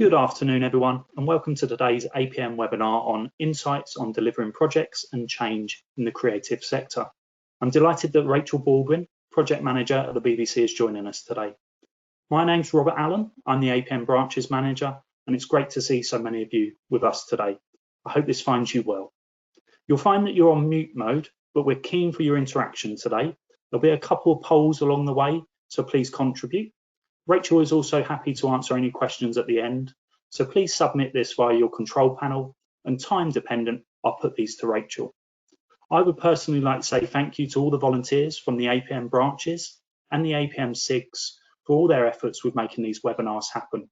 Good afternoon, everyone, and welcome to today's APM webinar on insights on delivering projects and change in the creative sector. I'm delighted that Rachel Baldwin, Project Manager at the BBC, is joining us today. My name's Robert Allen. I'm the APM Branches Manager, and it's great to see so many of you with us today. I hope this finds you well. You'll find that you're on mute mode, but we're keen for your interaction today. There'll be a couple of polls along the way, so please contribute. Rachel is also happy to answer any questions at the end, so please submit this via your control panel, and time dependent, I'll put these to Rachel. I would personally like to say thank you to all the volunteers from the APM branches and the APM SIGs for all their efforts with making these webinars happen.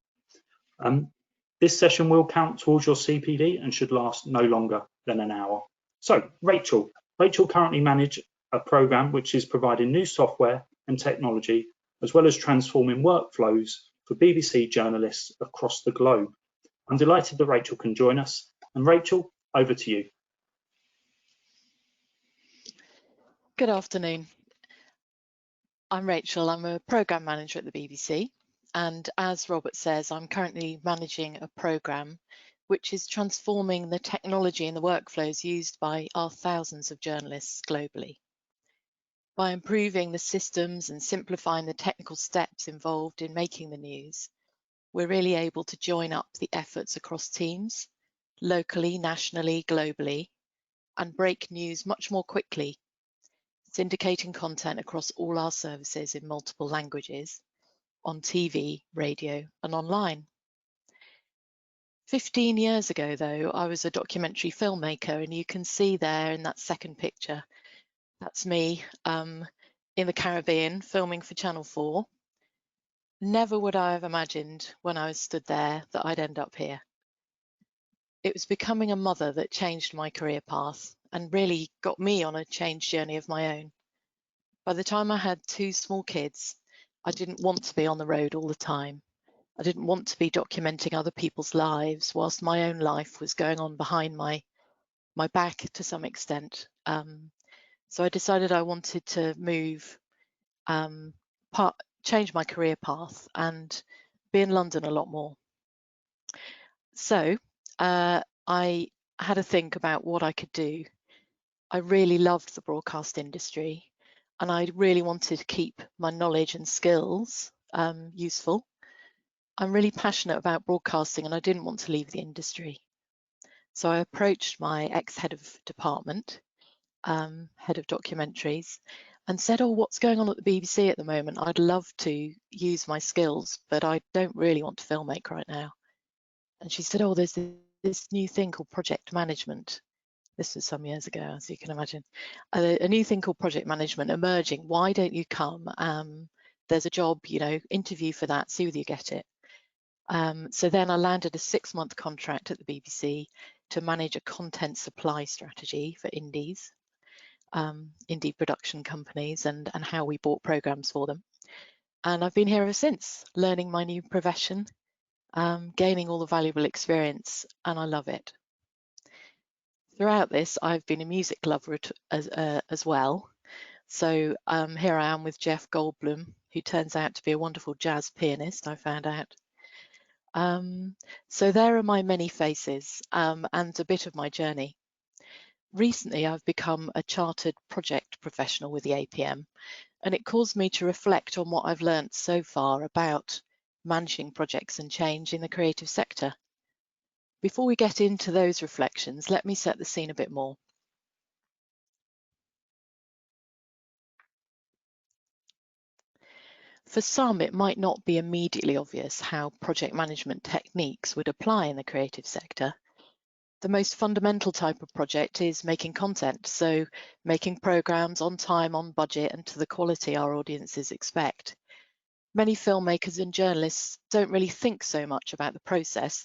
This session will count towards your CPD and should last no longer than an hour. So Rachel currently manages a program which is providing new software and technology as well as transforming workflows for BBC journalists across the globe. I'm delighted that Rachel can join us. And Rachel, over to you. Good afternoon. I'm Rachel. I'm a programme manager at the BBC. And as Robert says, I'm currently managing a programme which is transforming the technology and the workflows used by our thousands of journalists globally. By improving the systems and simplifying the technical steps involved in making the news, we're really able to join up the efforts across teams, locally, nationally, globally, and break news much more quickly, syndicating content across all our services in multiple languages, on TV, radio, and online. 15 years ago, though, I was a documentary filmmaker, and you can see there in that second picture, that's me in the Caribbean filming for Channel 4. Never would I have imagined when I was stood there that I'd end up here. It was becoming a mother that changed my career path and really got me on a change journey of my own. By the time I had 2 small kids, I didn't want to be on the road all the time. I didn't want to be documenting other people's lives whilst my own life was going on behind my back to some extent. So I decided I wanted to move, change my career path and be in London a lot more. So I had a think about what I could do. I really loved the broadcast industry and I really wanted to keep my knowledge and skills useful. I'm really passionate about broadcasting and I didn't want to leave the industry. So I approached my ex-head of department, head of documentaries, and said, oh, what's going on at the BBC at the moment? I'd love to use my skills, but I don't really want to filmmake right now. And she said, oh, there's this new thing called project management. This was some years ago, as you can imagine. A new thing called project management emerging. Why don't you come? There's a job, interview for that, see whether you get it. So then I landed a 6-month contract at the BBC to manage a content supply strategy for indies, indie production companies, and how we bought programs for them. And I've been here ever since, learning my new profession, gaining all the valuable experience, and I love it. Throughout this, I've been a music lover as well. So here I am with Jeff Goldblum, who turns out to be a wonderful jazz pianist, I found out. So there are my many faces and a bit of my journey. Recently, I've become a chartered project professional with the APM, and it caused me to reflect on what I've learnt so far about managing projects and change in the creative sector. Before we get into those reflections, let me set the scene a bit more. For some, it might not be immediately obvious how project management techniques would apply in the creative sector. The most fundamental type of project is making content, so making programs on time, on budget, and to the quality our audiences expect. Many filmmakers and journalists don't really think so much about the process.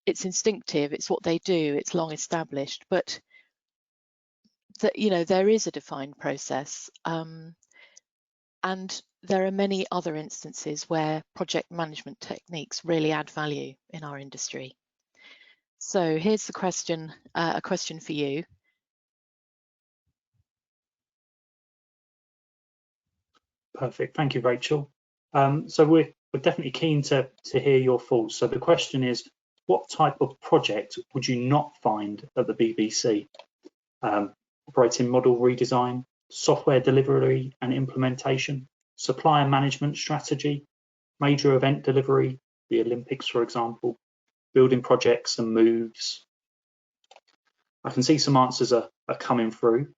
It's instinctive, it's what they do, it's long established, but there is a defined process. And there are many other instances where project management techniques really add value in our industry. So here's the question, a question for you. Perfect, thank you, Rachel. So we're we're definitely keen to hear your thoughts. So the question is, what type of project would you not find at the BBC? Operating model redesign, software delivery and implementation, supplier management strategy, major event delivery, the Olympics, for example, building projects and moves. I can see some answers are coming through.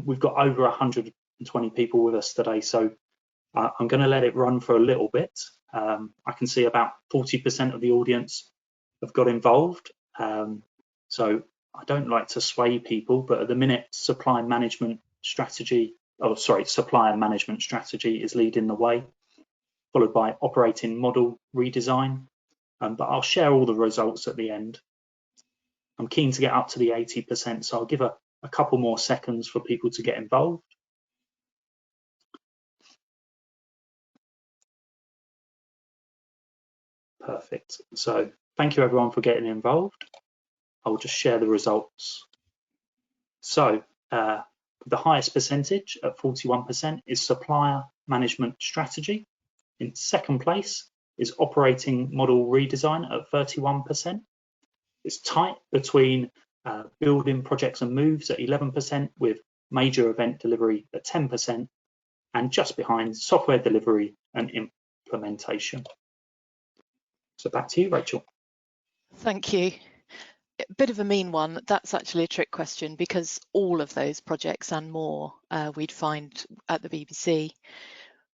We've got over 120 people with us today, so I'm going to let it run for a little bit. I can see about 40% of the audience have got involved. So I don't like to sway people, but at the minute, supplier management strategy is leading the way, followed by operating model redesign. But I'll share all the results at the end. I'm keen to get up to the 80%, so I'll give a couple more seconds for people to get involved. Perfect. So thank you everyone for getting involved. I'll just share the results. So the highest percentage at 41% is supplier management strategy. In second place is operating model redesign at 31%. It's tight between building projects and moves at 11%, with major event delivery at 10%, and just behind software delivery and implementation. So back to you, Rachel. Thank you. A bit of a mean one. That's actually a trick question, because all of those projects and more we'd find at the BBC.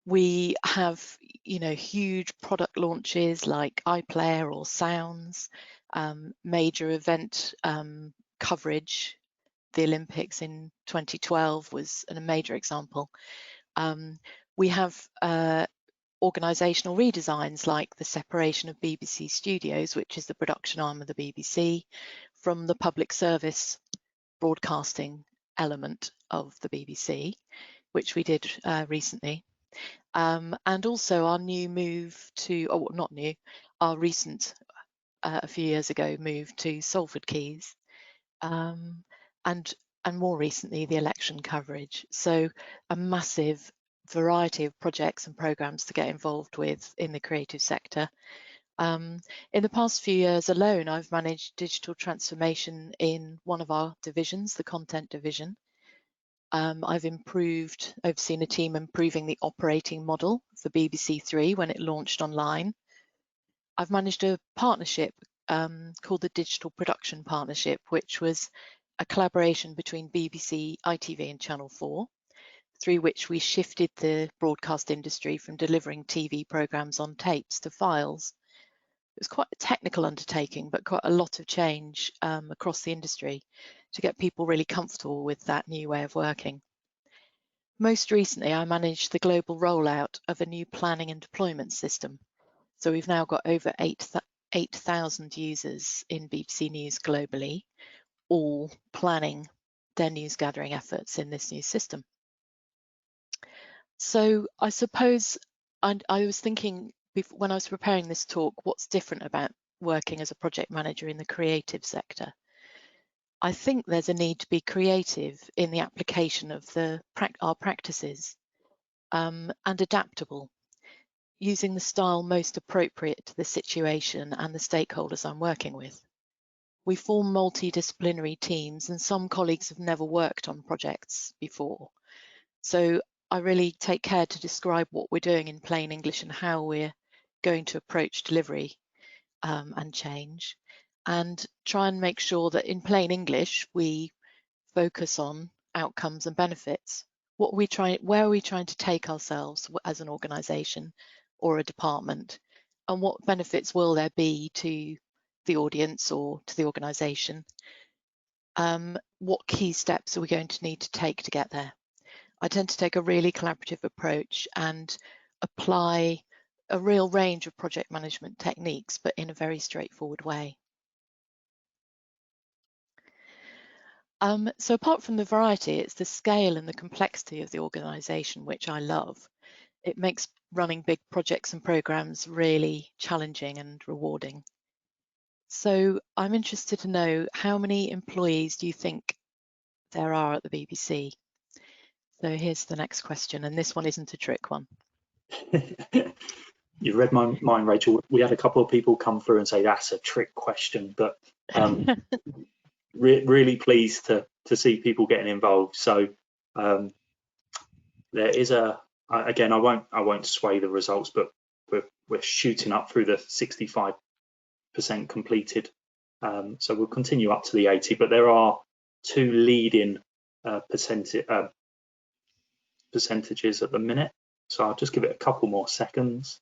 We have, huge product launches like iPlayer or Sounds, major event coverage. The Olympics in 2012 was a major example. We have organisational redesigns like the separation of BBC Studios, which is the production arm of the BBC, from the public service broadcasting element of the BBC, which we did recently. And also our new move to, our recent, a few years ago, move to Salford Keys, and more recently the election coverage. So a massive variety of projects and programs to get involved with in the creative sector. In the past few years alone, I've managed digital transformation in one of our divisions, the content division. I've overseen a team improving the operating model for BBC Three when it launched online. I've managed a partnership called the Digital Production Partnership, which was a collaboration between BBC, ITV and Channel 4, through which we shifted the broadcast industry from delivering TV programmes on tapes to files. It was quite a technical undertaking, but quite a lot of change across the industry to get people really comfortable with that new way of working. Most recently, I managed the global rollout of a new planning and deployment system. So we've now got over 8,000 users in BBC News globally, all planning their news gathering efforts in this new system. So I suppose I was thinking, when I was preparing this talk, what's different about working as a project manager in the creative sector? I think there's a need to be creative in the application of our practices, and adaptable, using the style most appropriate to the situation and the stakeholders I'm working with. We form multidisciplinary teams, and some colleagues have never worked on projects before. So I really take care to describe what we're doing in plain English and how we're going to approach delivery and change, and try and make sure that in plain English we focus on outcomes and benefits. Where are we trying to take ourselves as an organisation or a department, and what benefits will there be to the audience or to the organisation? What key steps are we going to need to take to get there? I tend to take a really collaborative approach and apply a real range of project management techniques, but in a very straightforward way. So apart from the variety, it's the scale and the complexity of the organisation which I love. It makes running big projects and programmes really challenging and rewarding. So I'm interested to know, how many employees do you think there are at the BBC? So here's the next question, and this one isn't a trick one. You've read my mind, Rachel. We had a couple of people come through and say that's a trick question, but really pleased to see people getting involved. So there is again, I won't sway the results, but we're shooting up through the 65% completed. So we'll continue up to the 80, but there are two leading percentages at the minute. So I'll just give it a couple more seconds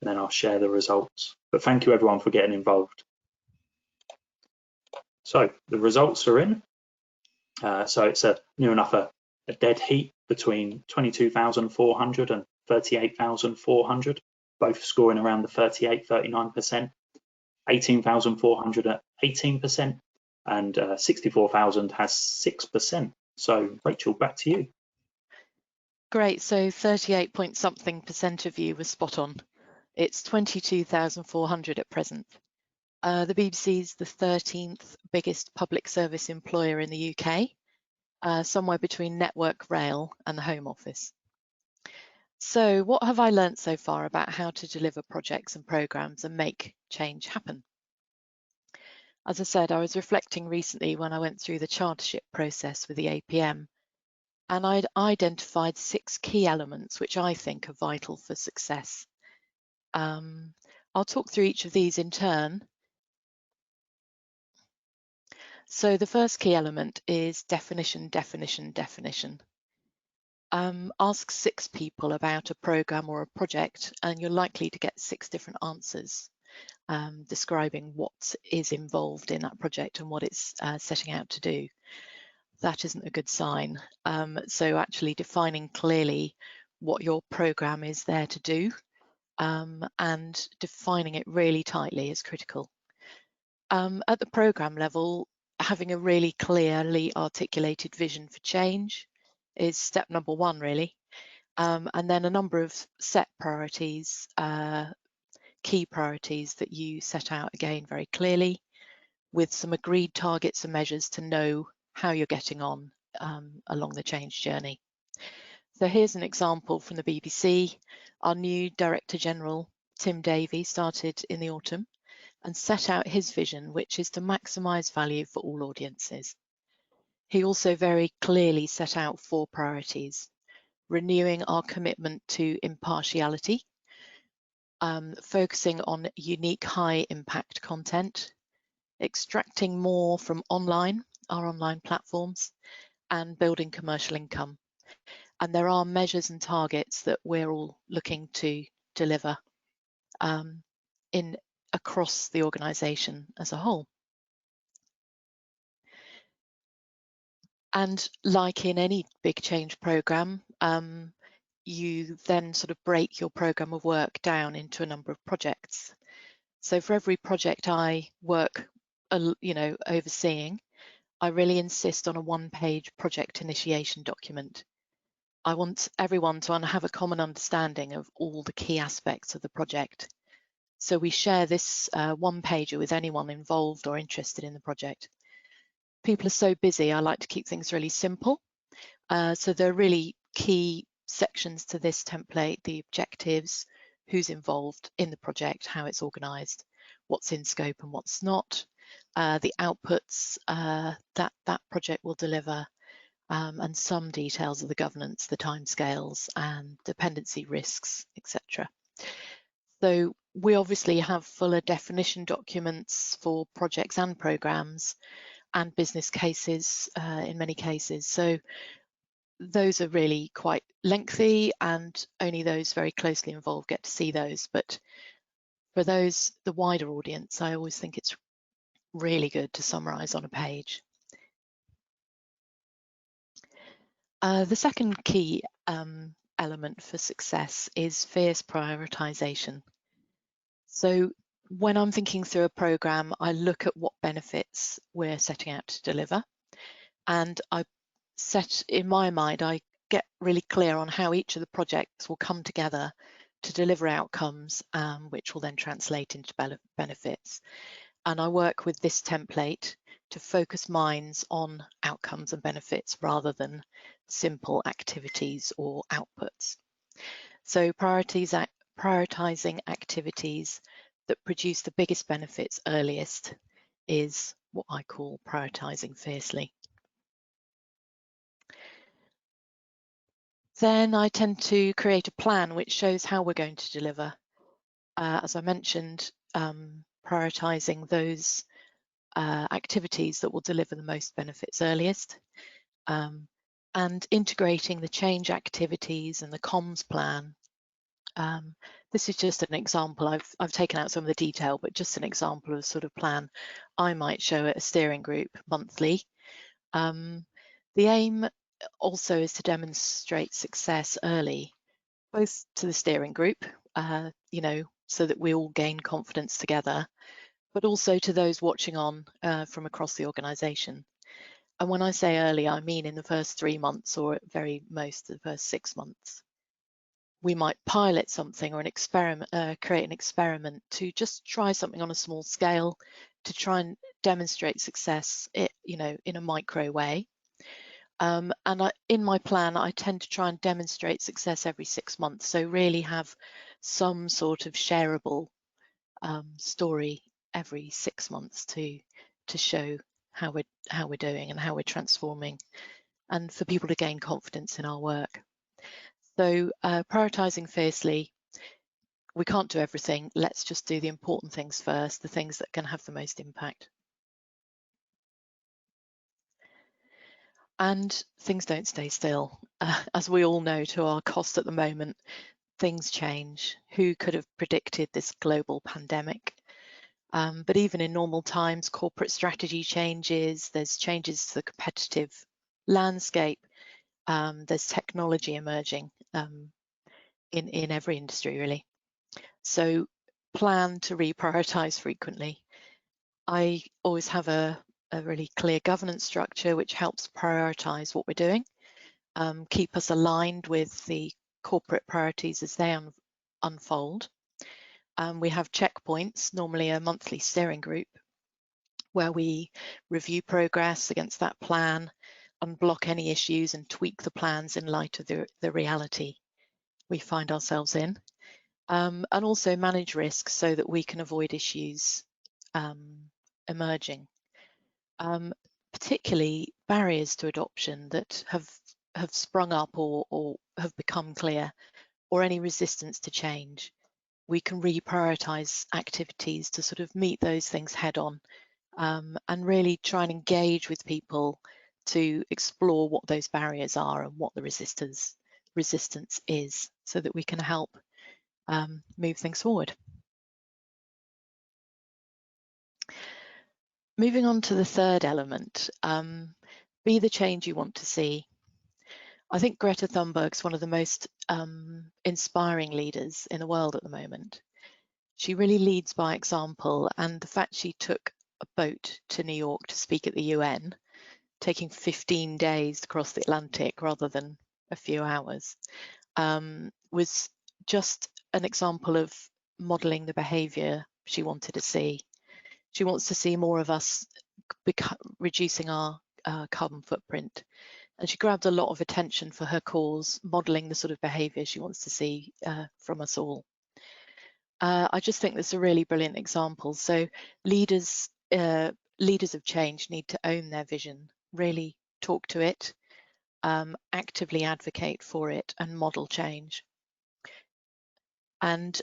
and then I'll share the results. But thank you everyone for getting involved. So the results are in. So it's near enough a dead heat between 22,400 and 38,400, both scoring around the 38-39%, 18,400 at 18%, and 64,000 has 6%. So Rachel, back to you. Great, so 38 point something % of you was spot on. It's 22,400 at present. The BBC is the 13th biggest public service employer in the UK, somewhere between Network Rail and the Home Office. So what have I learnt so far about how to deliver projects and programmes and make change happen? As I said, I was reflecting recently when I went through the chartership process with the APM, and I'd identified 6 key elements which I think are vital for success. I'll talk through each of these in turn. So the first key element is definition, definition, definition. Ask 6 people about a programme or a project and you're likely to get 6 different answers describing what is involved in that project and what it's setting out to do. That isn't a good sign. So actually defining clearly what your programme is there to do and defining it really tightly is critical. At the programme level, having a really clearly articulated vision for change is step number 1 really. And then a number of set priorities, key priorities that you set out again very clearly with some agreed targets and measures to know how you're getting on along the change journey. So here's an example from the BBC. Our new Director General, Tim Davey, started in the autumn and set out his vision, which is to maximise value for all audiences. He also very clearly set out 4 priorities: renewing our commitment to impartiality, focusing on unique high impact content, extracting more from our online platforms, and building commercial income. And there are measures and targets that we're all looking to deliver across the organisation as a whole. And like in any big change programme, you then sort of break your programme of work down into a number of projects. So for every project I work, overseeing, I really insist on a 1-page project initiation document. I want everyone to have a common understanding of all the key aspects of the project. So we share this 1-pager with anyone involved or interested in the project. People are so busy, I like to keep things really simple. So there are really key sections to this template: the objectives, who's involved in the project, how it's organised, what's in scope and what's not, the outputs that project will deliver, and some details of the governance, the timescales and dependency risks, etc. So we obviously have fuller definition documents for projects and programmes and business cases in many cases. So those are really quite lengthy and only those very closely involved get to see those. But for those, the wider audience, I always think it's really good to summarise on a page. The second key element for success is fierce prioritisation. So when I'm thinking through a programme, I look at what benefits we're setting out to deliver, and I set in my mind, I get really clear on how each of the projects will come together to deliver outcomes, which will then translate into benefits. And I work with this template to focus minds on outcomes and benefits rather than simple activities or outputs. So prioritising activities that produce the biggest benefits earliest is what I call prioritising fiercely. Then I tend to create a plan which shows how we're going to deliver. As I mentioned, prioritising those activities that will deliver the most benefits earliest, and integrating the change activities and the comms plan. This is just an example. I've taken out some of the detail, but just an example of sort of plan I might show at a steering group monthly. The aim also is to demonstrate success early, both to the steering group, you know, so that we all gain confidence together, but also to those watching on from across the organisation. And when I say early, I mean in the first 3 months, or at very most the first 6 months. We might pilot something or an experiment, create an experiment to just try something on a small scale to try and demonstrate success, you know, in a micro way. And in my plan, I tend to try and demonstrate success every 6 months. So really have some sort of shareable story every 6 months to show how we're doing and how we're transforming, and for people to gain confidence in our work. So prioritising fiercely, we can't do everything. Let's just do the important things first, the things that can have the most impact. And things don't stay still. As we all know, to our cost at the moment, things change. Who could have predicted this global pandemic? But even in normal times, corporate strategy changes, there's changes to the competitive landscape, there's technology emerging in every industry, really. So plan to reprioritize frequently. I always have a really clear governance structure which helps prioritize what we're doing, keep us aligned with the corporate priorities as they unfold. We have checkpoints, normally a monthly steering group, where we review progress against that plan, unblock any issues and tweak the plans in light of the reality we find ourselves in, and also manage risks so that we can avoid issues emerging. Particularly barriers to adoption that have sprung up or have become clear, or any resistance to change. We can reprioritize activities to sort of meet those things head on, and really try and engage with people to explore what those barriers are and what the resistance is, so that we can help move things forward. Moving on to the third element, be the change you want to see. I think Greta Thunberg's one of the most inspiring leaders in the world at the moment. She really leads by example, and the fact she took a boat to New York to speak at the UN, taking 15 days to cross the Atlantic rather than a few hours, was just an example of modelling the behaviour she wanted to see. She wants to see more of us reducing our carbon footprint, and she grabbed a lot of attention for her cause, modelling the sort of behaviour she wants to see from us all. I just think that's a really brilliant example. So leaders of change need to own their vision, really talk to it, actively advocate for it, and model change. And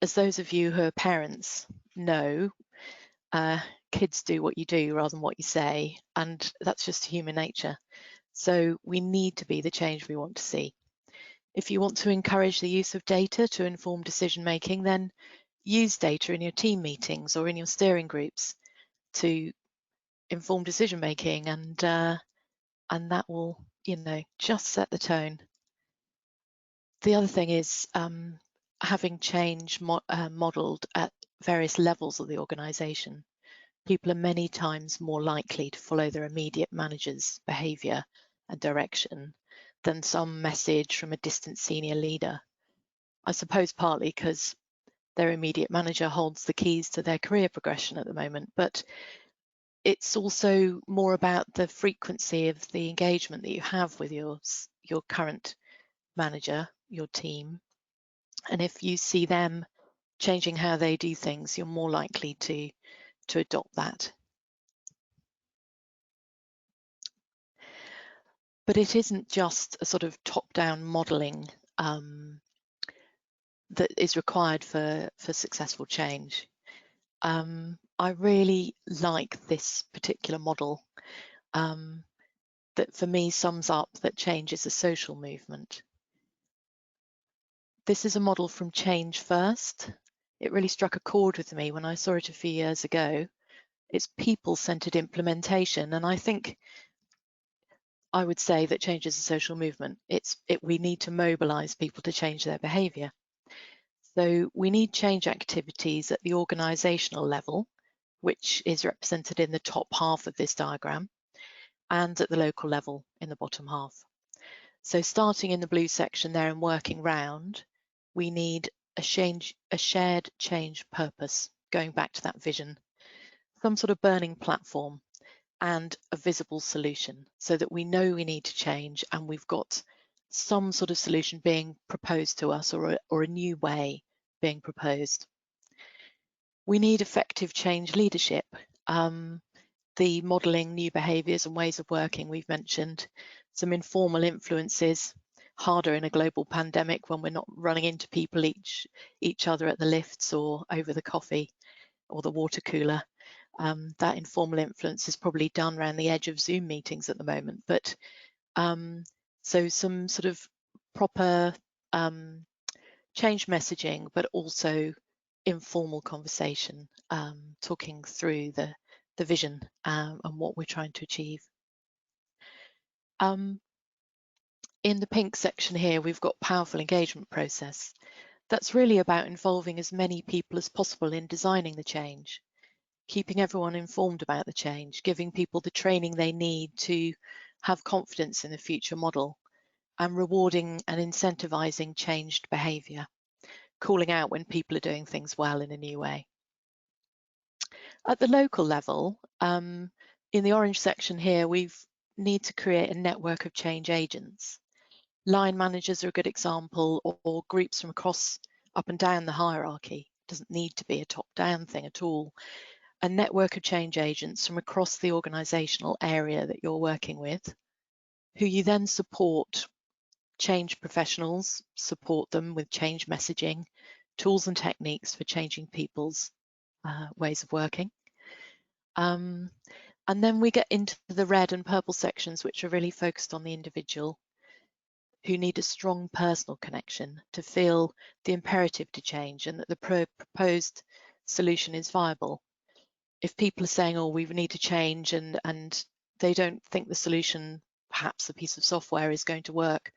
as those of you who are parents know, kids do what you do rather than what you say, and that's just human nature. So we need to be the change we want to see. If you want to encourage the use of data to inform decision making, then use data in your team meetings or in your steering groups to inform decision making, and that will, you know, just set the tone. The other thing is having change modelled at various levels of the organisation. People are many times more likely to follow their immediate manager's behaviour and direction than some message from a distant senior leader. I suppose partly because their immediate manager holds the keys to their career progression at the moment, but it's also more about the frequency of the engagement that you have with your current manager, your team, And if you see them changing how they do things, you're more likely to adopt that. But it isn't just a sort of top-down modelling that is required for successful change. I really like this particular model that for me sums up that change is a social movement. This is a model from Change First. It really struck a chord with me when I saw it a few years ago. It's people-centered implementation, and I think I would say that change is a social movement. We need to mobilize people to change their behavior. So we need change activities at the organizational level, which is represented in the top half of this diagram, and at the local level in the bottom half. So starting in the blue section there and working round, we need a shared change purpose, going back to that vision, some sort of burning platform and a visible solution so that we know we need to change and we've got some sort of solution being proposed to us or a new way being proposed. We need effective change leadership. The modelling new behaviours and ways of working we've mentioned, some informal influences, harder in a global pandemic when we're not running into people each other at the lifts or over the coffee or the water cooler. That informal influence is probably done around the edge of Zoom meetings at the moment, but so some sort of proper change messaging, but also informal conversation, talking through the vision and what we're trying to achieve. In the pink section here, we've got powerful engagement process. That's really about involving as many people as possible in designing the change, keeping everyone informed about the change, giving people the training they need to have confidence in the future model, and rewarding and incentivizing changed behavior, calling out when people are doing things well in a new way. At the local level, in the orange section here, we need to create a network of change agents. Line managers are a good example, or groups from across up and down the hierarchy. It doesn't need to be a top-down thing at all. A network of change agents from across the organizational area that you're working with, who you then support. Change professionals, support them with change messaging, tools and techniques for changing people's ways of working. And then we get into the red and purple sections, which are really focused on the individual, who need a strong personal connection to feel the imperative to change and that the proposed solution is viable. If people are saying, oh, we need to change, and they don't think the solution, perhaps a piece of software, is going to work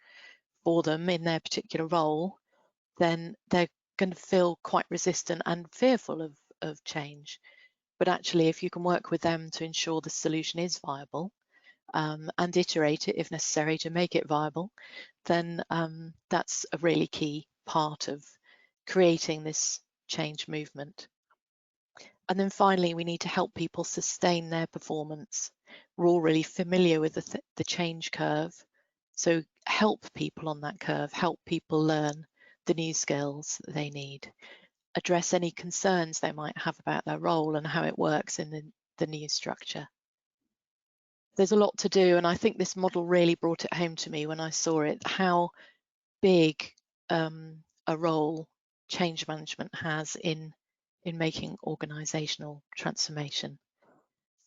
for them in their particular role, then they're going to feel quite resistant and fearful of change. But actually, if you can work with them to ensure the solution is viable and iterate it if necessary to make it viable, then that's a really key part of creating this change movement. And then finally, we need to help people sustain their performance. We're all really familiar with the change curve. So help people on that curve, help people learn the new skills they need, address any concerns they might have about their role and how it works in the new structure. There's a lot to do, and I think this model really brought it home to me when I saw it, how big a role change management has in making organizational transformation.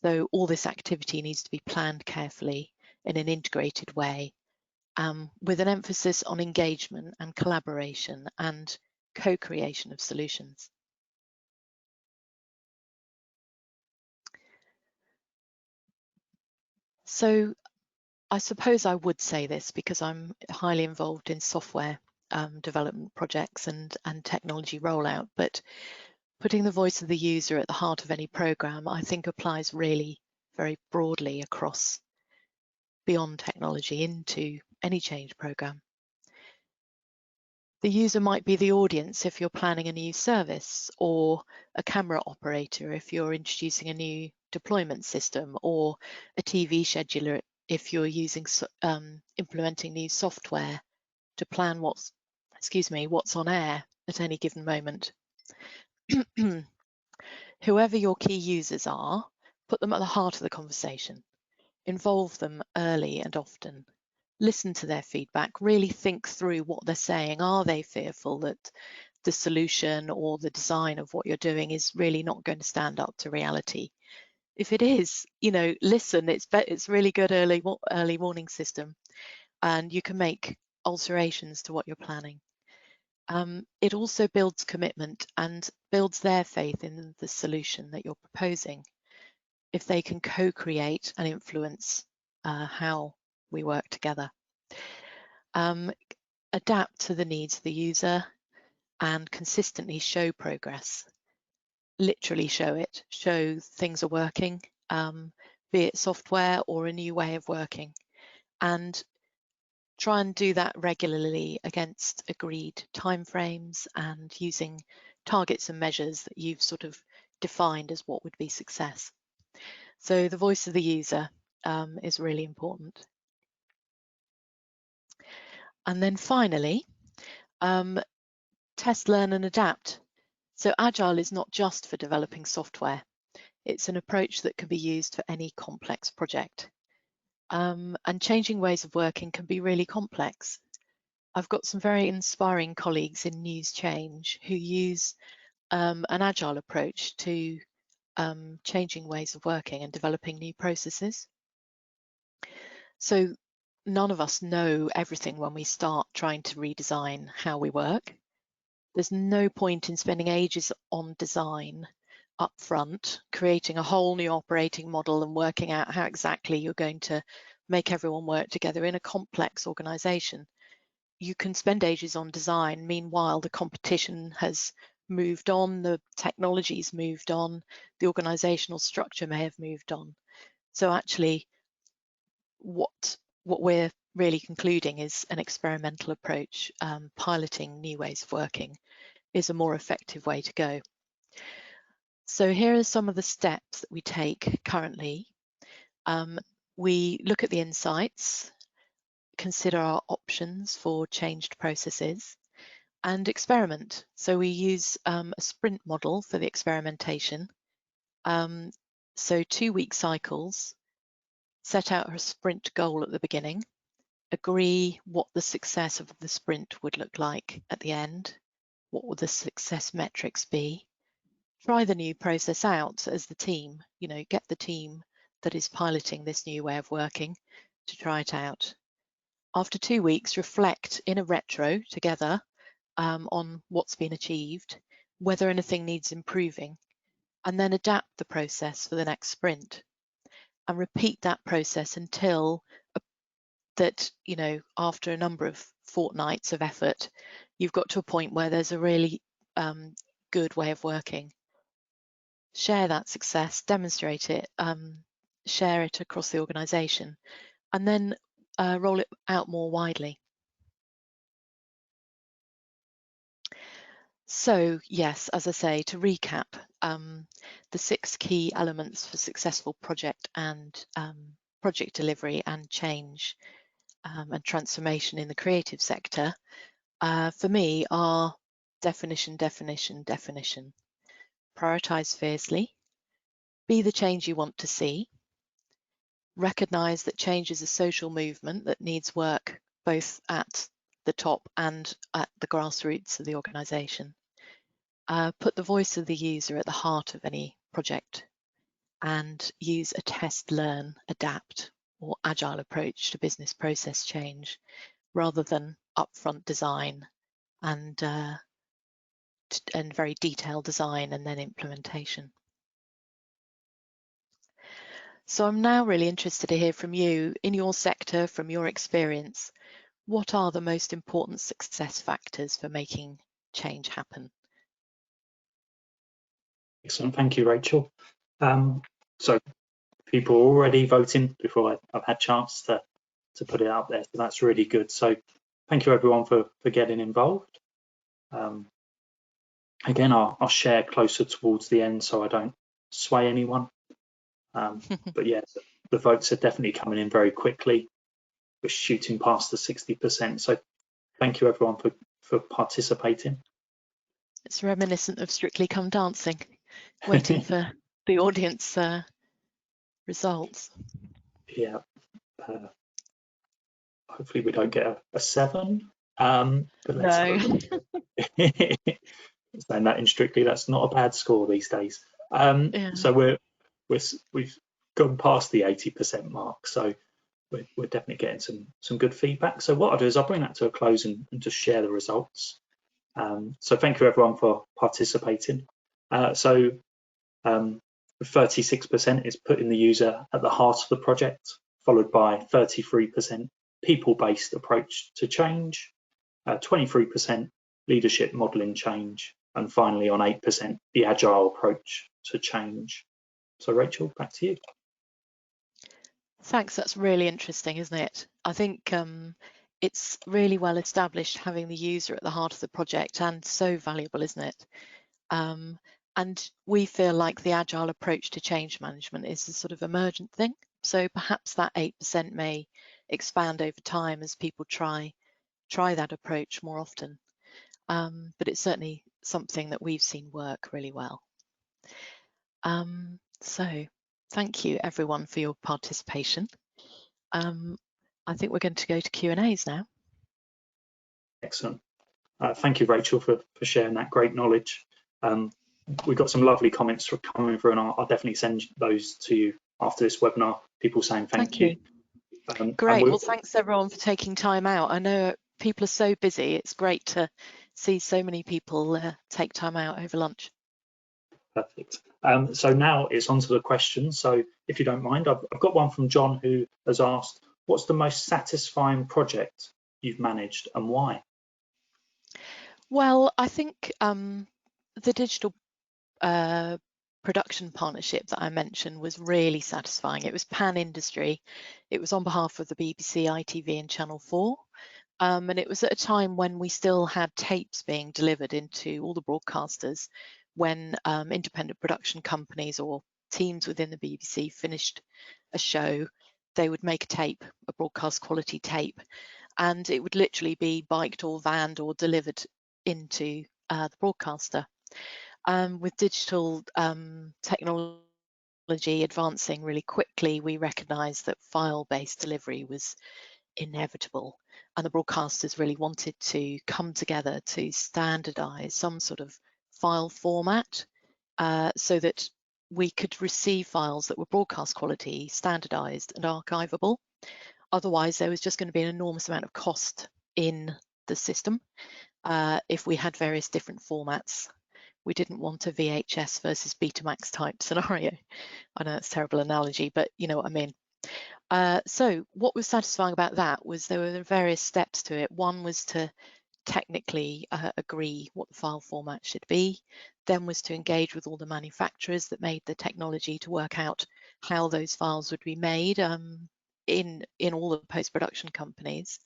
So all this activity needs to be planned carefully in an integrated way, with an emphasis on engagement and collaboration and co-creation of solutions. So I suppose I would say this because I'm highly involved in software development projects and technology rollout, but putting the voice of the user at the heart of any program, I think, applies really very broadly across beyond technology into any change program. The user might be the audience if you're planning a new service, or a camera operator if you're introducing a new deployment system, or a TV scheduler if you're using implementing new software to plan what's on air at any given moment. Whoever your key users are, put them at the heart of the conversation. Involve them early and often. Listen to their feedback, really think through what they're saying. Are they fearful that the solution or the design of what you're doing is really not going to stand up to reality? If it is, listen. It's really good early warning system, and you can make alterations to what you're planning. It also builds commitment and builds their faith in the solution that you're proposing. If they can co-create and influence how we work together. Adapt to the needs of the user and consistently show progress. Literally show it. Show things are working, be it software or a new way of working. And try and do that regularly against agreed timeframes and using targets and measures that you've sort of defined as what would be success. So the voice of the user is really important. And then finally, test, learn and adapt. So Agile is not just for developing software. It's an approach that can be used for any complex project. And changing ways of working can be really complex. I've got some very inspiring colleagues in News Change who use an Agile approach to changing ways of working and developing new processes. So none of us know everything when we start trying to redesign how we work. There's no point in spending ages on design up front, creating a whole new operating model and working out how exactly you're going to make everyone work together in a complex organization. You can spend ages on design. Meanwhile, the competition has moved on, the technology's moved on, the organizational structure may have moved on. So actually, what we're really concluding is an experimental approach, piloting new ways of working is a more effective way to go. So here are some of the steps that we take currently. We look at the insights, consider our options for changed processes, and experiment. So we use a sprint model for the experimentation. So 2-week cycles, set out a sprint goal at the beginning, agree what the success of the sprint would look like at the end, what would the success metrics be, try the new process out as the team, get the team that is piloting this new way of working to try it out. After 2 weeks, reflect in a retro together on what's been achieved, whether anything needs improving, and then adapt the process for the next sprint and repeat that process until that, after a number of fortnights of effort, you've got to a point where there's a really good way of working. Share that success, demonstrate it, share it across the organization, and then roll it out more widely. So yes, as I say, to recap, the 6 key elements for successful project and project delivery and change and transformation in the creative sector, for me are definition, definition, definition. Prioritize fiercely. Be the change you want to see. Recognize that change is a social movement that needs work both at the top and at the grassroots of the organization. Put the voice of the user at the heart of any project and use a test, learn, adapt or agile approach to business process change rather than upfront design and very detailed design and then implementation. So I'm now really interested to hear from you in your sector, from your experience. What are the most important success factors for making change happen? Excellent, thank you, Rachel. So people are already voting before I've had a chance to put it out there, so that's really good. So thank you everyone for getting involved. Again, I'll share closer towards the end so I don't sway anyone. But yeah, the votes are definitely coming in very quickly. We're shooting past the 60%. So thank you everyone for participating. It's reminiscent of Strictly Come Dancing, waiting for the audience results. Yeah. Hopefully we don't get a 7. But let's No. saying that in Strictly, that's not a bad score these days. Yeah. So we've gone past the 80% mark. So we're definitely getting some good feedback. So what I'll do is I'll bring that to a close and just share the results. So thank you everyone for participating. 36% is putting the user at the heart of the project, followed by 33% people-based approach to change, 23% leadership modeling change, and finally on 8%, the agile approach to change. So Rachel, back to you. Thanks, that's really interesting, isn't it? I think it's really well established having the user at the heart of the project, and so valuable, isn't it? And we feel like the agile approach to change management is a sort of emergent thing. So perhaps that 8% may expand over time as people try that approach more often. But it's certainly something that we've seen work really well. So thank you everyone for your participation. I think we're going to go to Q&As now. Excellent. Thank you, Rachel, for sharing that great knowledge. We've got some lovely comments coming through, and I'll definitely send those to you after this webinar. People saying thank you. Great. Well, thanks everyone for taking time out. I know people are so busy. It's great to see so many people take time out over lunch. Perfect. So now it's on to the questions. So if you don't mind, I've got one from John who has asked, what's the most satisfying project you've managed and why? Well, I think the digital production partnership that I mentioned was really satisfying. It was pan-industry. It was on behalf of the BBC, ITV and Channel 4. And it was at a time when we still had tapes being delivered into all the broadcasters when independent production companies or teams within the BBC finished a show. They would make a tape, a broadcast quality tape, and it would literally be biked or vanned or delivered into the broadcaster. With digital technology advancing really quickly, we recognised that file-based delivery was inevitable, and the broadcasters really wanted to come together to standardise some sort of file format so that we could receive files that were broadcast quality, standardised and archivable. Otherwise, there was just going to be an enormous amount of cost in the system if we had various different formats. We didn't want a VHS versus Betamax type scenario. I know it's a terrible analogy, but you know what I mean. So what was satisfying about that was there were various steps to it. One was to technically agree what the file format should be, then was to engage with all the manufacturers that made the technology to work out how those files would be made in all the post-production companies,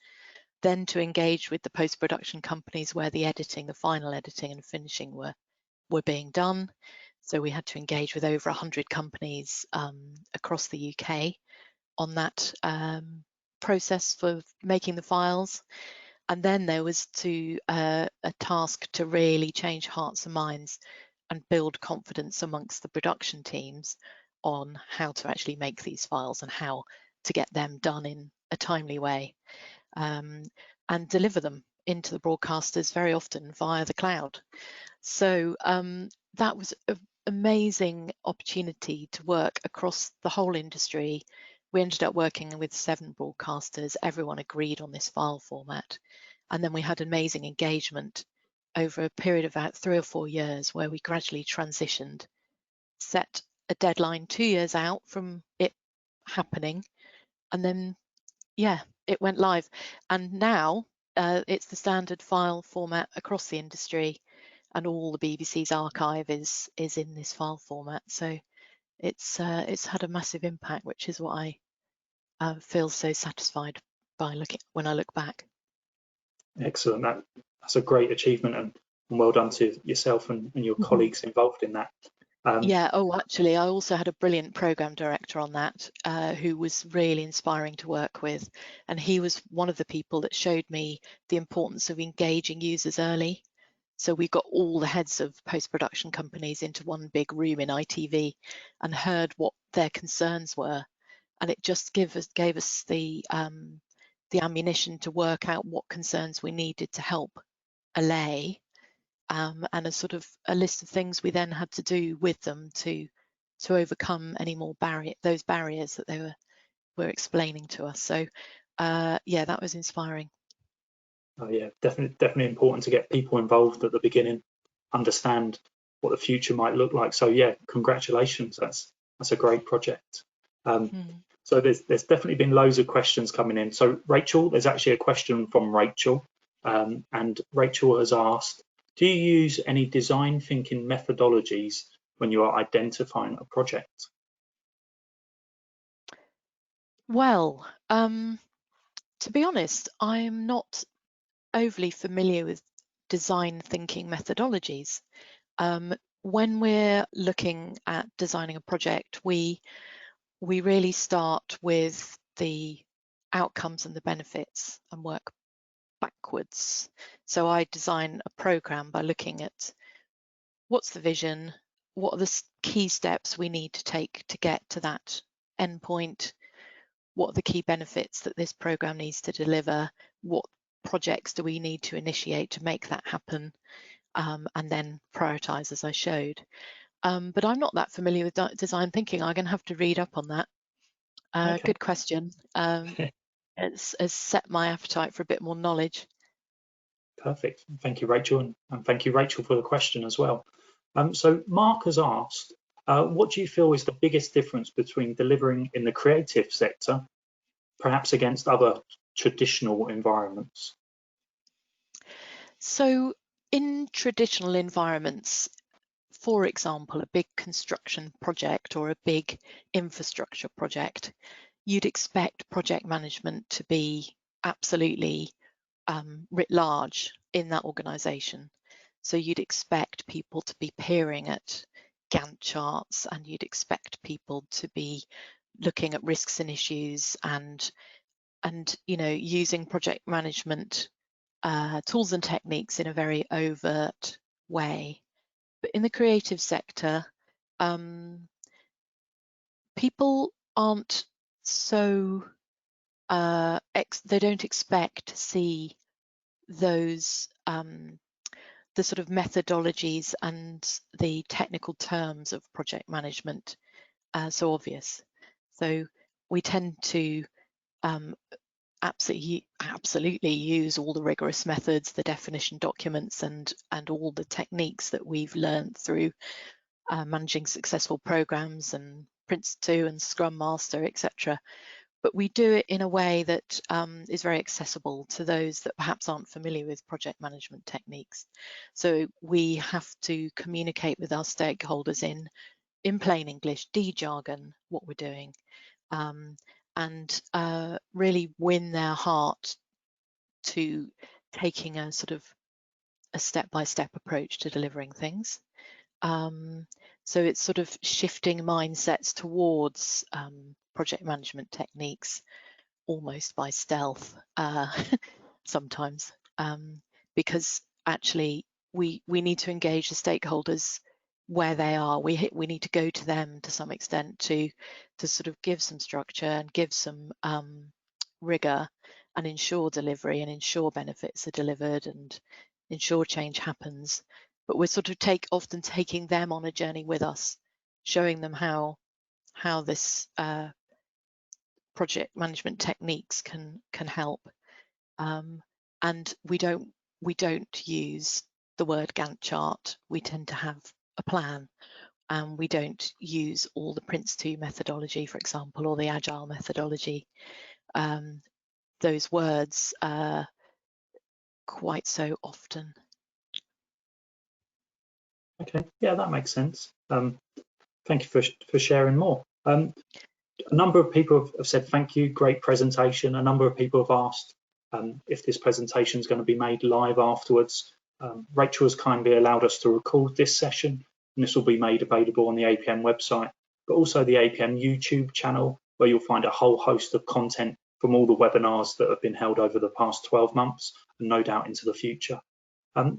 then to engage with the post-production companies where the editing, the final editing and finishing were being done. So we had to engage with over 100 companies across the UK on that process for making the files. And then there was a task to really change hearts and minds and build confidence amongst the production teams on how to actually make these files and how to get them done in a timely way and deliver them into the broadcasters very often via the cloud. So that was an amazing opportunity to work across the whole industry. We ended up working with 7 broadcasters. Everyone agreed on this file format. And then we had amazing engagement over a period of about 3 or 4 years where we gradually transitioned, set a deadline 2 years out from it happening. And then, yeah, it went live. And now it's the standard file format across the industry, and all the BBC's archive is in this file format. So it's had a massive impact, which is what I feel so satisfied by when I look back. Excellent. That's a great achievement, and well done to yourself and your colleagues involved in that. Yeah, actually, I also had a brilliant program director on that who was really inspiring to work with. And he was one of the people that showed me the importance of engaging users early. So we got all the heads of post-production companies into one big room in ITV and heard what their concerns were, and it just gave us the ammunition to work out what concerns we needed to help allay, and a sort of a list of things we then had to do with them to overcome any more those barriers that they were explaining to us. So yeah, that was inspiring. Oh yeah, definitely important to get people involved at the beginning, understand what the future might look like. So yeah, congratulations. That's a great project. So there's definitely been loads of questions coming in. So Rachel, there's actually a question from Rachel, and Rachel has asked, do you use any design thinking methodologies when you are identifying a project? Well, to be honest, I'm not overly familiar with design thinking methodologies. When we're looking at designing a project, we really start with the outcomes and the benefits and work backwards. So I design a program by looking at what's the vision, what are the key steps we need to take to get to that endpoint, what are the key benefits that this program needs to deliver, what projects do we need to initiate to make that happen, and then prioritize, as I showed. But I'm not that familiar with design thinking. I'm going to have to read up on that. Okay. Good question. It's set my appetite for a bit more knowledge. Perfect. Thank you, Rachel, and thank you, Rachel, for the question as well. So Mark has asked, what do you feel is the biggest difference between delivering in the creative sector, perhaps against other traditional environments? So in traditional environments, for example, a big construction project or a big infrastructure project, you'd expect project management to be absolutely writ large in that organization. So you'd expect people to be peering at Gantt charts, and you'd expect people to be looking at risks and issues and using project management tools and techniques in a very overt way. But in the creative sector, people aren't so they don't expect to see those the sort of methodologies and the technical terms of project management so obvious. So we tend to absolutely use all the rigorous methods, the definition documents, and all the techniques that we've learned through managing successful programs and Prince2 and Scrum Master, etc. But we do it in a way that is very accessible to those that perhaps aren't familiar with project management techniques. So we have to communicate with our stakeholders in plain English, jargon, what we're doing, and really win their heart to taking a sort of a step-by-step approach to delivering things. So it's sort of shifting mindsets towards project management techniques almost by stealth sometimes, because actually we need to engage the stakeholders where they are. We need to go to them to some extent to sort of give some structure and give some rigor and ensure delivery and ensure benefits are delivered and ensure change happens. But we're sort of often taking them on a journey with us, showing them how this project management techniques can help. And we don't use the word Gantt chart. We tend to have a plan, and we don't use all the Prince2 methodology, for example, or the Agile methodology. Those words quite so often. Okay, yeah, that makes sense. Thank you for sharing more. A number of people have said thank you, great presentation. A number of people have asked if this presentation is going to be made live afterwards. Rachel has kindly allowed us to record this session, and this will be made available on the APM website, but also the APM YouTube channel, where you'll find a whole host of content from all the webinars that have been held over the past 12 months and no doubt into the future.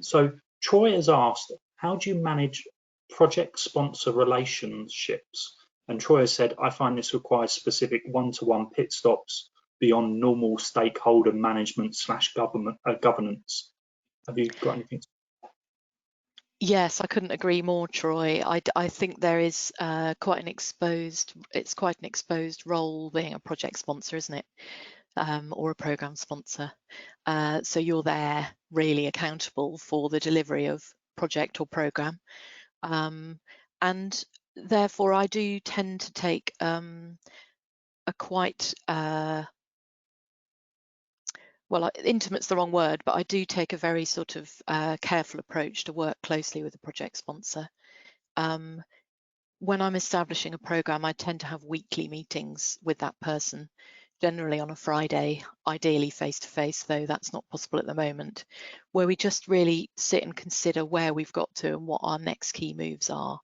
So Troy has asked, how do you manage project sponsor relationships? And Troy has said, I find this requires specific one-to-one pit stops beyond normal stakeholder management / governance. Have you got anything? Yes, I couldn't agree more, Troy. I think there is it's quite an exposed role being a project sponsor, isn't it? Or a program sponsor. So you're there really accountable for the delivery of project or program. And therefore I do tend to take a quite well, intimate's the wrong word, but I do take a very sort of careful approach to work closely with the project sponsor. When I'm establishing a program, I tend to have weekly meetings with that person, generally on a Friday, ideally face-to-face, though that's not possible at the moment, where we just really sit and consider where we've got to and what our next key moves are.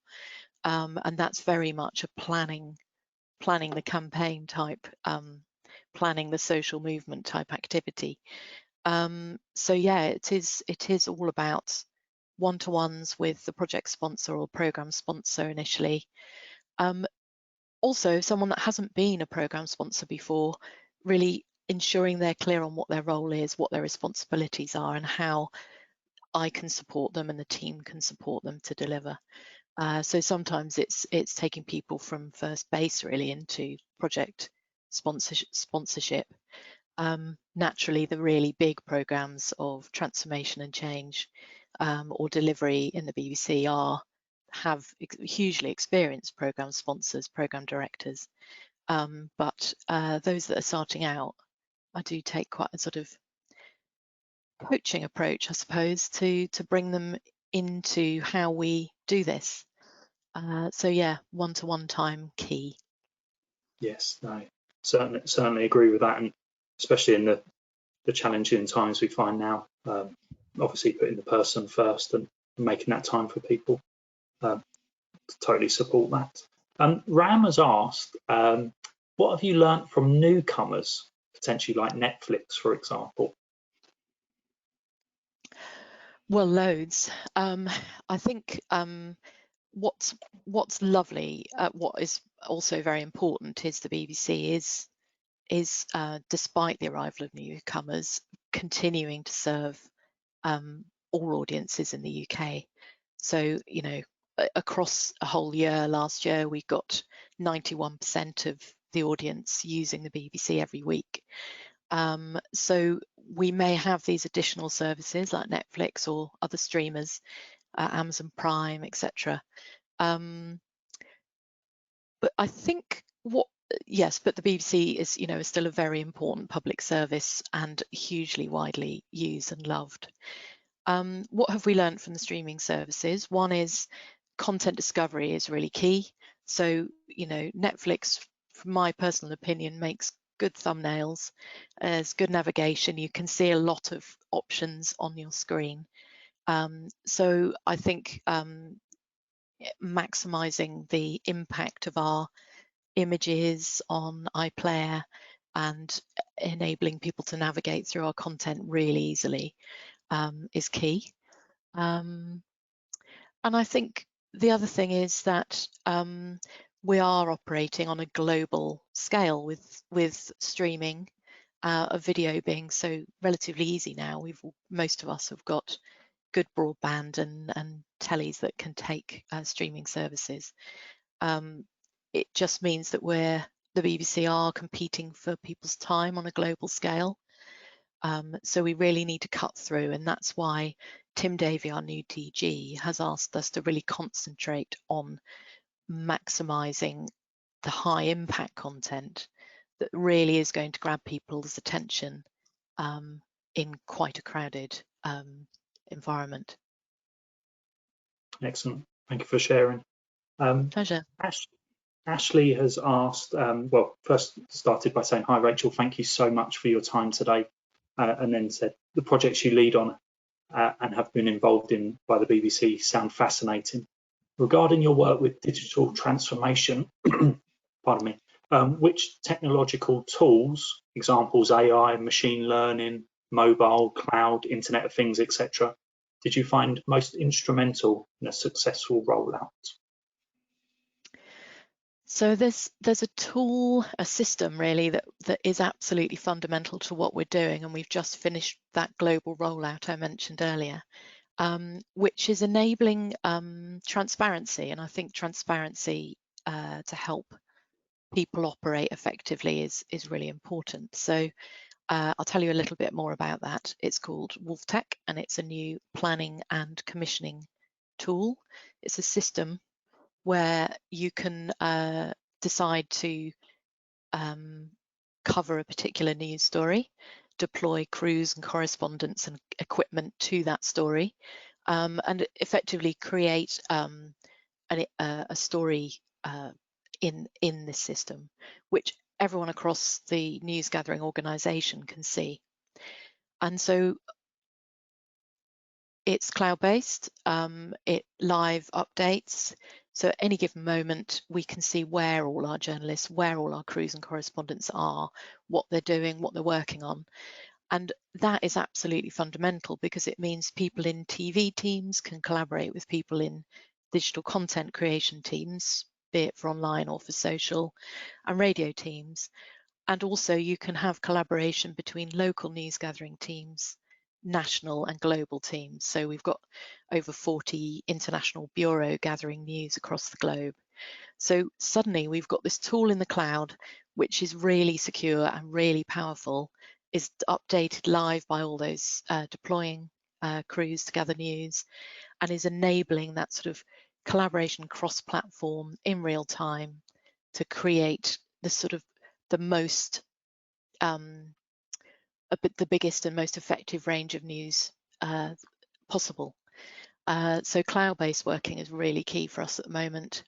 And that's very much a planning the campaign type, planning the social movement type activity. So yeah, it is all about one-to-ones with the project sponsor or program sponsor initially. Also, someone that hasn't been a program sponsor before, really ensuring they're clear on what their role is, what their responsibilities are, and how I can support them and the team can support them to deliver. So sometimes it's taking people from first base really into project sponsorship. Naturally, the really big programs of transformation and change or delivery in the BBC have hugely experienced program sponsors, program directors, but those that are starting out, I do take quite a sort of coaching approach, I suppose, to bring them into how we do this. So yeah, one-to-one time key. Yes, no, certainly agree with that, and especially in the challenging times we find now, obviously putting the person first and making that time for people. Totally support that. Ram has asked, what have you learnt from newcomers, potentially like Netflix, for example? Well, loads. I think what's lovely, what is also very important, is the BBC is despite the arrival of newcomers, continuing to serve all audiences in the UK. So, you know, across a whole year, last year, we got 91% of the audience using the BBC every week. So we may have these additional services like Netflix or other streamers, Amazon Prime, etc. But I think yes, but the BBC is, you know, is still a very important public service and hugely widely used and loved. What have we learned from the streaming services? One is content discovery is really key. So, you know, Netflix, from my personal opinion, makes good thumbnails, there's good navigation, you can see a lot of options on your screen. So I think maximizing the impact of our images on iPlayer and enabling people to navigate through our content really easily is key. And I think the other thing is that we are operating on a global scale with streaming of video being so relatively easy now. Most of us have got good broadband and tellies that can take streaming services. It just means that the BBC are competing for people's time on a global scale. So we really need to cut through, and that's why Tim Davey, our new DG, has asked us to really concentrate on maximising the high impact content that really is going to grab people's attention in quite a crowded environment. Excellent, thank you for sharing. Pleasure. Ashley has asked, well, first started by saying, hi Rachel, thank you so much for your time today, and then said the projects you lead on and have been involved in by the BBC sound fascinating. Regarding your work with digital transformation, pardon me, which technological tools, examples AI, machine learning, mobile, cloud, Internet of Things, etc., did you find most instrumental in a successful rollout? So there's a tool, a system really that is absolutely fundamental to what we're doing, and we've just finished that global rollout I mentioned earlier, which is enabling transparency. And I think transparency to help people operate effectively is really important. So I'll tell you a little bit more about that. It's called Wolftech, and it's a new planning and commissioning tool. It's a system where you can decide to cover a particular news story, deploy crews and correspondents and equipment to that story, and effectively create a story in this system, which everyone across the news gathering organization can see. And so it's cloud-based, it live updates. So at any given moment, we can see where all our journalists, where all our crews and correspondents are, what they're doing, what they're working on. And that is absolutely fundamental, because it means people in TV teams can collaborate with people in digital content creation teams, be it for online or for social, and radio teams. And also you can have collaboration between local news gathering teams, national and global teams. So we've got over 40 international bureau gathering news across the globe. So suddenly we've got this tool in the cloud, which is really secure and really powerful, is updated live by all those deploying crews to gather news, and is enabling that sort of collaboration cross-platform in real time to create the sort of the most the biggest and most effective range of news possible. So cloud-based working is really key for us at the moment,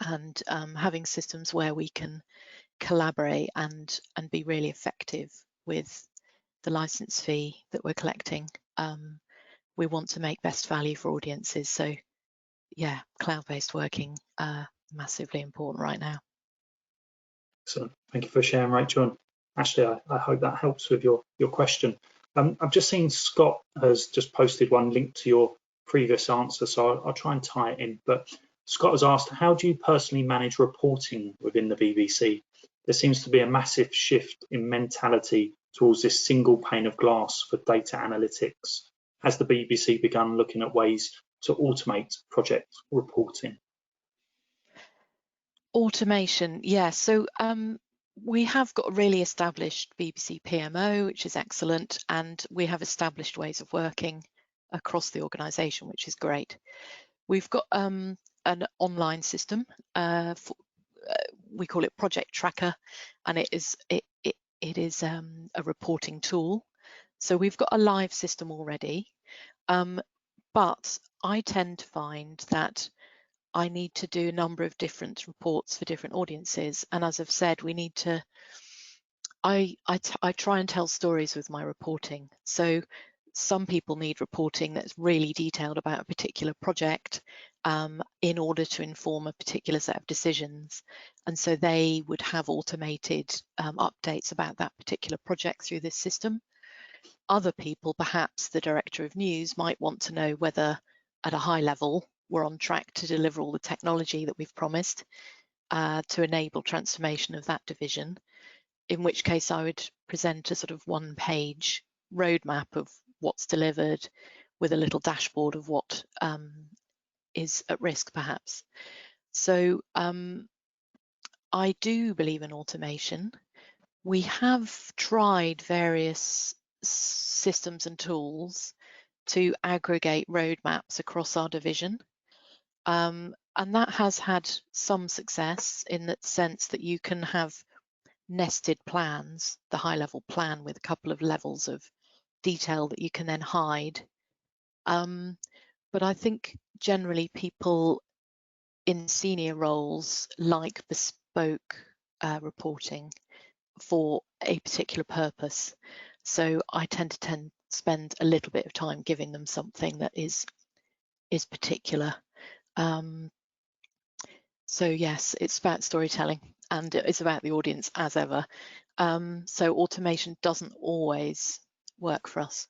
and having systems where we can collaborate and be really effective with the license fee that we're collecting. We want to make best value for audiences. So yeah, cloud-based working massively important right now. Excellent. Thank you for sharing, Rachel. And actually, I hope that helps with your question. I've just seen Scott has just posted one link to your previous answer, so I'll try and tie it in. But Scott has asked, how do you personally manage reporting within the BBC? There seems to be a massive shift in mentality towards this single pane of glass for data analytics. Has the BBC begun looking at ways to automate project reporting? Automation, yeah. So we have got a really established BBC PMO, which is excellent, and we have established ways of working across the organisation, which is great. We've got an online system. We call it Project Tracker, and it is a reporting tool. So we've got a live system already, but I tend to find that I need to do a number of different reports for different audiences. And as I've said, we need to, I try and tell stories with my reporting. So some people need reporting that's really detailed about a particular project in order to inform a particular set of decisions. And so they would have automated updates about that particular project through this system. Other people, perhaps the director of news, might want to know whether at a high level we're on track to deliver all the technology that we've promised to enable transformation of that division, in which case I would present a sort of one-page roadmap of what's delivered with a little dashboard of what is at risk, perhaps. So I do believe in automation. We have tried various systems and tools to aggregate roadmaps across our division. And that has had some success in the sense that you can have nested plans, the high level plan with a couple of levels of detail that you can then hide. But I think generally people in senior roles like bespoke reporting for a particular purpose. So I tend to spend a little bit of time giving them something that is particular. So yes, it's about storytelling and it's about the audience as ever. So automation doesn't always work for us.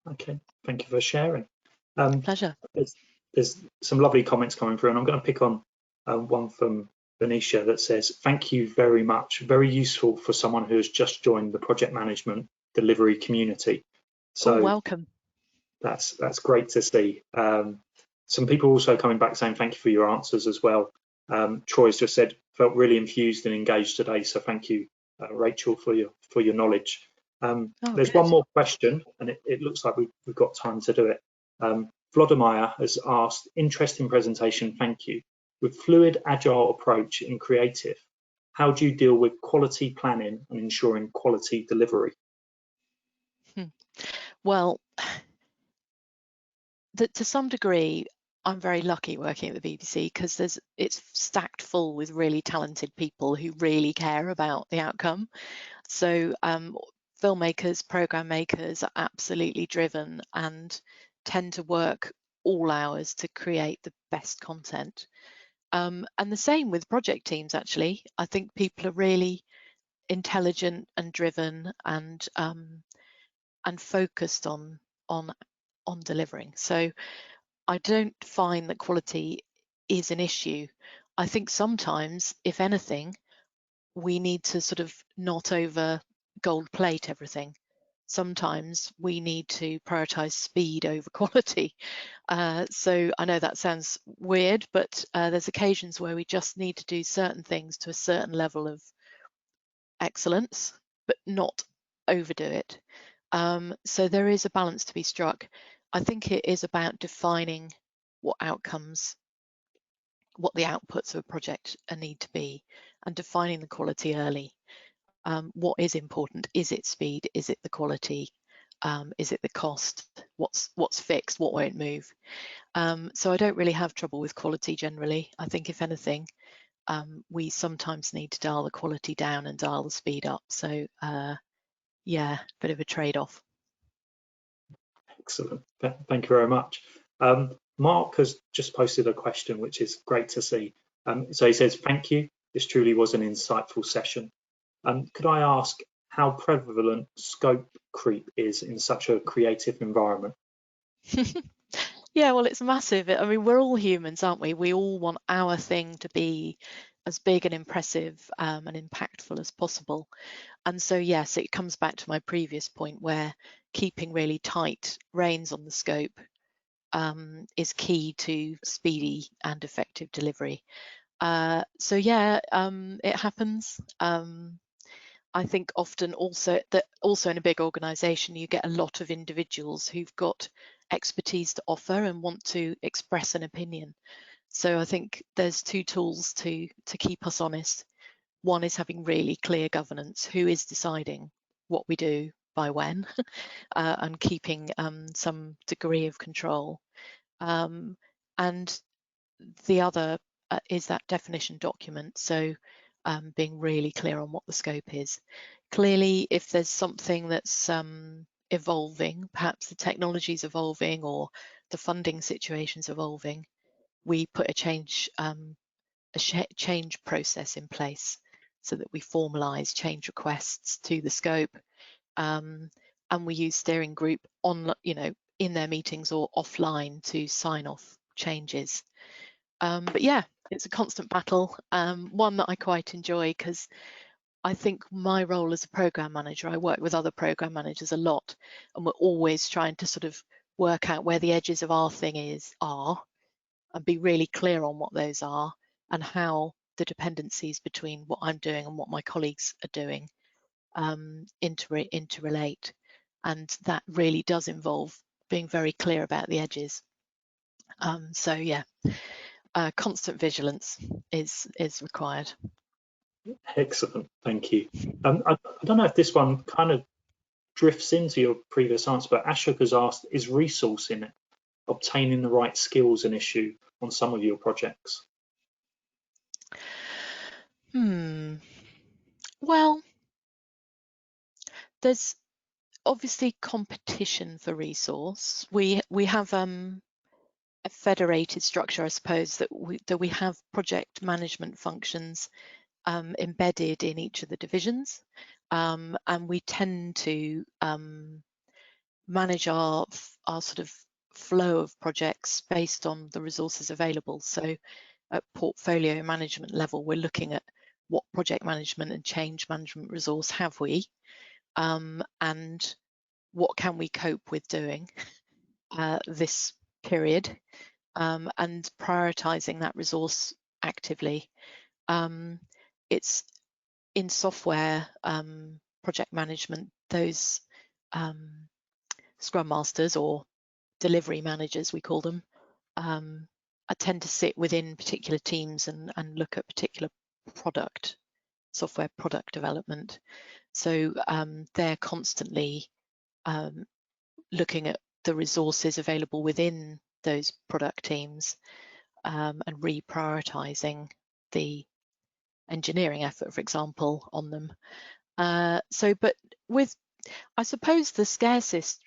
Okay, thank you for sharing. Pleasure. There's some lovely comments coming through, and I'm going to pick on one from Venetia that says, thank you very much. Very useful for someone who has just joined the project management delivery community. So welcome. That's great to see. Some people also coming back saying thank you for your answers as well. Troy's just said, felt really infused and engaged today, so thank you, Rachel, for your knowledge. There's Good. one more question, and it looks like we've got time to do it. Vladimir has asked, interesting presentation, thank you. With fluid, agile approach in creative, how do you deal with quality planning and ensuring quality delivery? Well, to some degree, I'm very lucky working at the BBC because it's stacked full with really talented people who really care about the outcome. So filmmakers, program makers are absolutely driven and tend to work all hours to create the best content. And the same with project teams, actually. I think people are really intelligent and driven and focused on delivering. So I don't find that quality is an issue. I think sometimes, if anything, we need to sort of not over gold plate everything. Sometimes we need to prioritize speed over quality. So I know that sounds weird, but there's occasions where we just need to do certain things to a certain level of excellence, but not overdo it. So there is a balance to be struck. I think it is about defining what outcomes, what the outputs of a project need to be, and defining the quality early. What is important? Is it speed? Is it the quality? Is it the cost? What's fixed? What won't move? So I don't really have trouble with quality generally. I think if anything, we sometimes need to dial the quality down and dial the speed up. So yeah, bit of a trade-off. Excellent. Thank you very much. Mark has just posted a question, which is great to see. So he says, thank you. This truly was an insightful session. Could I ask how prevalent scope creep is in such a creative environment? Yeah, well, it's massive. I mean, we're all humans, aren't we? We all want our thing to be as big and impressive and impactful as possible. And so, yes, it comes back to my previous point where keeping really tight reins on the scope is key to speedy and effective delivery. So yeah, it happens. I think often also in a big organization, you get a lot of individuals who've got expertise to offer and want to express an opinion. So I think there's two tools to keep us honest. One is having really clear governance, who is deciding what we do by when, and keeping some degree of control. And the other is that definition document. So being really clear on what the scope is. Clearly, if there's something that's evolving, perhaps the technology's evolving or the funding situation's evolving, we put a change process in place so that we formalise change requests to the scope, and we use steering group on, in their meetings or offline to sign off changes. But yeah, it's a constant battle, one that I quite enjoy because I think my role as a program manager, I work with other program managers a lot, and we're always trying to sort of work out where the edges of our thing are and be really clear on what those are and how the dependencies between what I'm doing and what my colleagues are doing interrelate. And that really does involve being very clear about the edges. So yeah, constant vigilance is required. Excellent, thank you. I don't know if this one kind of drifts into your previous answer, but Ashok has asked, is resourcing, obtaining the right skills, an issue on some of your projects? Well, there's obviously competition for resource. We have a federated structure, I suppose, that we have project management functions embedded in each of the divisions, and we tend to manage our sort of flow of projects based on the resources available. So at portfolio management level, we're looking at what project management and change management resource have we, and what can we cope with doing this period, and prioritizing that resource actively. It's in software project management, those Scrum Masters or delivery managers, we call them, I tend to sit within particular teams and look at particular software product development. So they're constantly looking at the resources available within those product teams and reprioritizing the engineering effort, for example, on them. But with, I suppose, the scarcest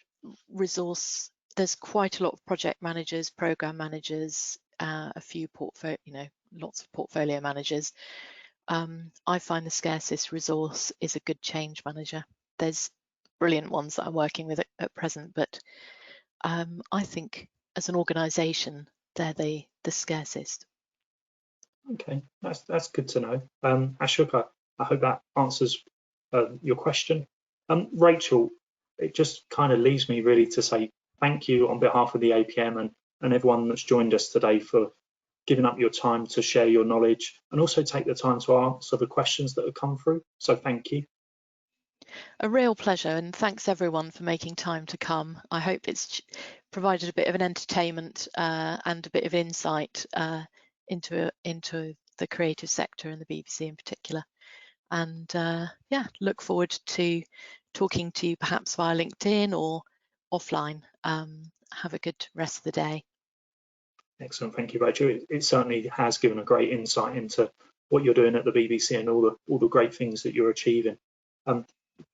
resource, there's quite a lot of project managers, program managers, a few lots of portfolio managers. I find the scarcest resource is a good change manager. There's brilliant ones that I'm working with at present, but I think as an organisation, they're the scarcest. Okay, that's good to know. Ashok, I hope that answers your question. Rachel, it just kind of leaves me really to say thank you on behalf of the APM and everyone that's joined us today for giving up your time to share your knowledge and also take the time to answer the questions that have come through. So thank you. A real pleasure, and thanks everyone for making time to come. I hope it's provided a bit of an entertainment and a bit of insight into the creative sector and the BBC in particular. And yeah, look forward to talking to you perhaps via LinkedIn or offline. Have a good rest of the day. Excellent, thank you, Rachel. It certainly has given a great insight into what you're doing at the BBC and all the great things that you're achieving.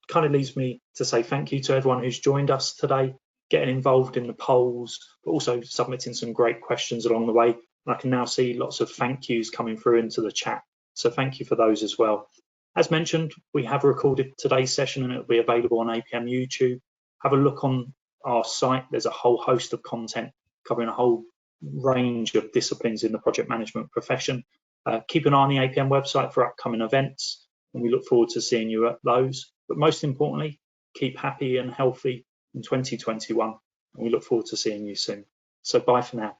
Kind of leaves me to say thank you to everyone who's joined us today, getting involved in the polls, but also submitting some great questions along the way. And I can now see lots of thank yous coming through into the chat. So thank you for those as well. As mentioned, we have recorded today's session and it'll be available on APM YouTube. Have a look on our site. There's a whole host of content covering a whole range of disciplines in the project management profession. Keep an eye on the APM website for upcoming events, and we look forward to seeing you at those. But most importantly, keep happy and healthy in 2021, and we look forward to seeing you soon. So bye for now.